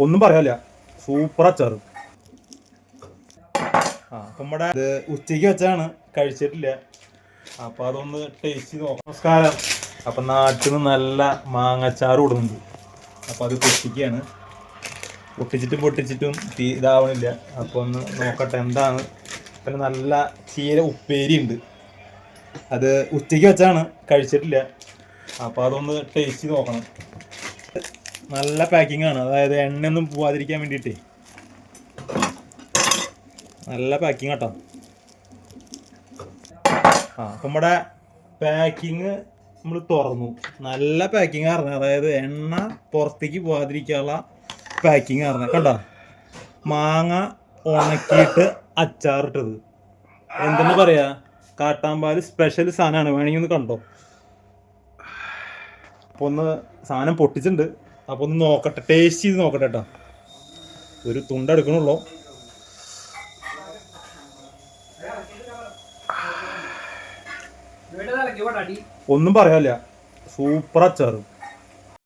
ഒന്നും പറയാല്ല, സൂപ്പർ അച്ചാറ്. അപ്പം നമ്മുടെ ഇത് ഉച്ചയ്ക്ക് വെച്ചാണ്, കഴിച്ചിട്ടില്ല. അപ്പം അതൊന്ന് ടേസ്റ്റ് ചെയ്ത് നോക്കാം. നമസ്കാരം. അപ്പം നാട്ടിൽ നിന്ന് നല്ല മാങ്ങച്ചാറ് ഇടുന്നുണ്ട്. അപ്പം അത് പൊട്ടിക്കുകയാണ്. പൊട്ടിച്ചിട്ടും ഇതാവണില്ല. അപ്പോൾ ഒന്ന് നോക്കട്ടെ എന്താണ്. പിന്നെ നല്ല ചീര ഉപ്പേരി ഉണ്ട്, അത് ഉച്ചയ്ക്ക് വെച്ചാണ്, കഴിച്ചിട്ടില്ല. അപ്പോൾ അതൊന്ന് ടേസ്റ്റ് ചെയ്ത് നോക്കണം. നല്ല പാക്കിംഗ് ആണ്, അതായത് എണ്ണയൊന്നും പോവാതിരിക്കാൻ വേണ്ടിയിട്ട് നല്ല പാക്കിംഗ് കേട്ടോ. അപ്പം നമ്മുടെ പാക്കിങ് നമ്മൾ തുറന്നു. നല്ല പാക്കിംഗ് ആയിരുന്നു, അതായത് എണ്ണ പുറത്തേക്ക് പോകാതിരിക്കാനുള്ള പാക്കിംഗ് ആയിരുന്നു. കണ്ടോ, മാങ്ങ ഉണക്കിയിട്ട് അച്ചാറിട്ടത്. എന്തെന്ന് പറയാ, കാട്ടാമ്പാൽ സ്പെഷ്യൽ സാധനമാണ്. വേണമെങ്കിൽ ഒന്ന് കണ്ടോ. അപ്പോൾ ഒന്ന് സാധനം പൊട്ടിച്ചിട്ടുണ്ട്. അപ്പോൾ ഒന്ന് നോക്കട്ടെ, ടേസ്റ്റ് ചെയ്ത് നോക്കട്ടെ കേട്ടോ. ഒരു തുണ്ടെടുക്കണുള്ളൂ. ഒന്നും പറയാല്ല, സൂപ്പർ അച്ചാറ്.